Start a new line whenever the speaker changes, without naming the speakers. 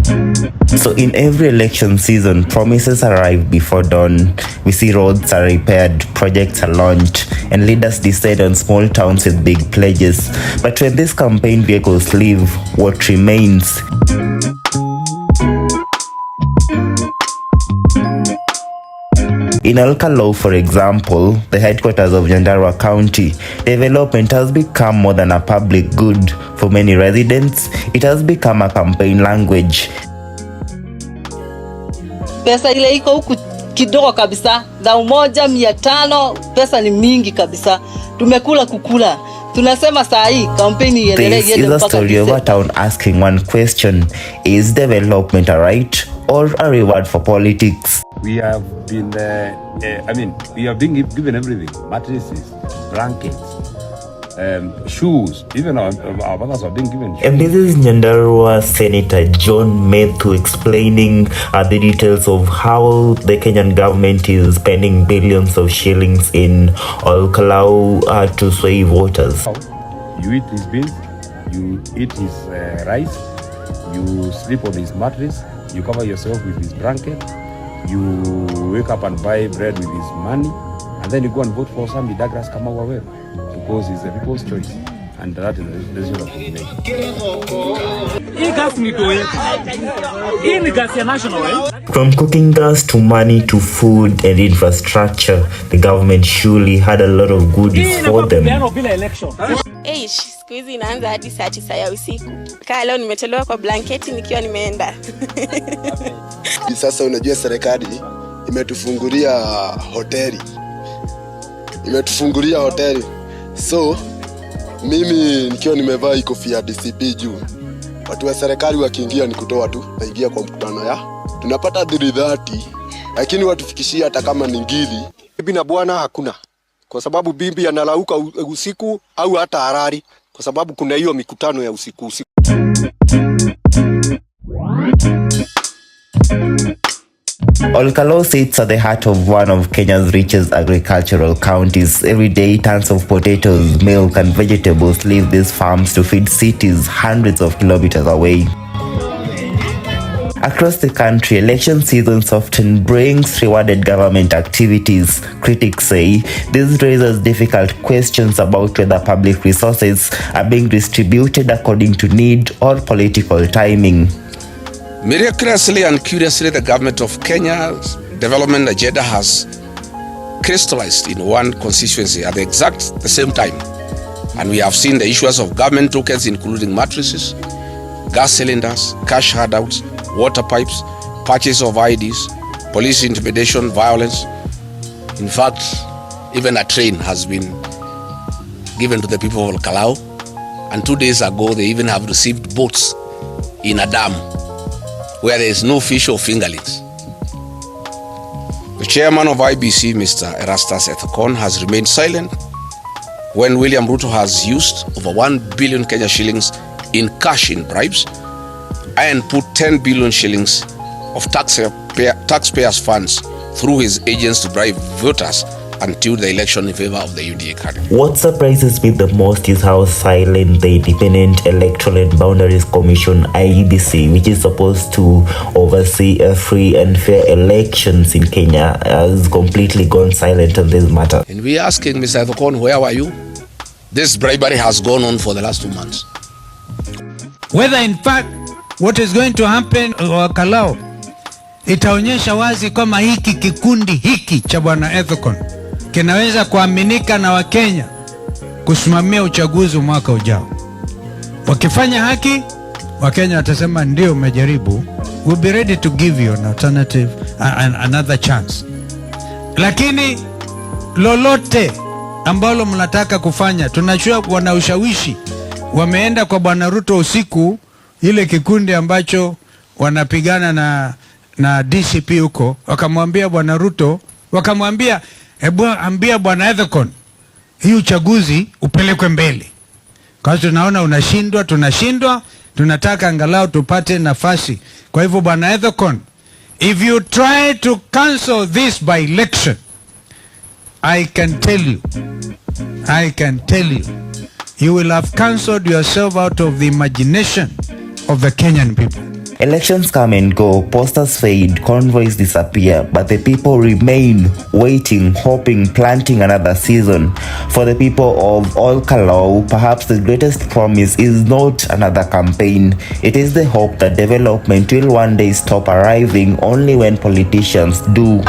So in every election season, promises arrive before dawn. We see roads are repaired, projects are launched, and leaders decide on small towns with big pledges. But when these campaign vehicles leave, what remains? In Alcalá, for example, the headquarters of Nyandarua County, development has become more than a public good. For many residents, it has become a campaign language.
Pesa ile iko huku kidogo kabisa, 1,500, pesa ni mingi kabisa. Tumekula kukula. Tunasema saa hii kampeni iendelee
This is a story of a town asking one question: is development a right or a reward for politics?
We have been, we have been given everything: mattresses, blankets, shoes. Even our mothers are being given shoes.
And this is Nyandarua Senator John Methu explaining the details of how the Kenyan government is spending billions of shillings in Alcalá to sway voters.
You eat his beans, you eat his rice, you sleep on his mattress, you cover yourself with his blanket, you wake up and buy bread with his money, and then you go and vote for Sammy Douglas Kamau because it's the people's choice, and that is the decision of the nation.
From cooking gas to money to food and infrastructure, the government surely had a lot of goodies for them.
Siku hizi inaanza hadi saa 9 ya usiku. Kaa leo nimechelewa kwa blanketi nikiwa nimeenda.
Sasa unajua serikali imetufungulia hoteli. So mimi nikiwa nimevaa kofia DCP juu, watu wa serikali wakiingia ni kutoa tu, naingia kwa mkutano ya tunapata 330, lakini watufikishia hata kama ni ngili.
Bibi na bwana hakuna, kwa sababu bibi analauka usiku au hata harari, kwa sababu kuna hiyo mikutano ya usiku.
Alcalá sits at the heart of one of Kenya's richest agricultural counties. Every day, tons of potatoes, milk, and vegetables leave these farms to feed cities hundreds of kilometers away. Across the country, election seasons often brings rewarded government activities. Critics say this raises difficult questions about whether public resources are being distributed according to need or political timing.
Miraculously and curiously, the government of Kenya's development agenda has crystallized in one constituency at the same time. And we have seen the issues of government tokens, including mattresses, gas cylinders, cash handouts, water pipes, purchase of IDs, police intimidation, violence. In fact, even a train has been given to the people of Alcalá. And 2 days ago, they even have received boats in a dam where there is no fish or fingerlings. The chairman of IBC, Mr. Erastus Ethekon, has remained silent when William Ruto has used over 1 billion Kenya shillings in cash in bribes and put 10 billion shillings of taxpayers' funds through his agents to bribe voters until the election in favor of the UDA candidate.
What surprises me the most is how silent the Independent Electoral and Boundaries Commission (IEBC), which is supposed to oversee a free and fair elections in Kenya, has completely gone silent on this matter.
And we are asking Mr. Ethekon, where were you? This bribery has gone on for the last 2 months.
Whether in fact what is going to happen Alcalá itaonyesha wazi kama hiki kikundi hiki cha bwana Ethekon kinaweza kuaminika na Wakenya kusimamia uchaguzi mwaka ujao. Wakifanya haki, Wakenya watasema ndio umejaribu, we'll be ready to give you an alternative, another chance. Lakini lolote ambalo mnataka kufanya, tunajua wana ushawishi. Wameenda kwa bwana Ruto usiku, ile kikundi ambacho wanapigana na DCP huko, wakamwambia bwana Ruto, wakamwambia hebu ambia bwana Ethekon hii uchaguzi upelekwe mbele, kwa sababu tunaona tunashindwa, tunataka angalau tupate nafasi. Kwa hivyo bwana Ethekon, if you try to cancel this by election, I can tell you, you will have cancelled yourself out of the imagination of the Kenyan people.
Elections come and go, posters fade, convoys disappear, but the people remain waiting, hoping, planting another season. For the people of all Kalau, perhaps the greatest promise is not another campaign. It is the hope that development will one day stop arriving only when politicians do.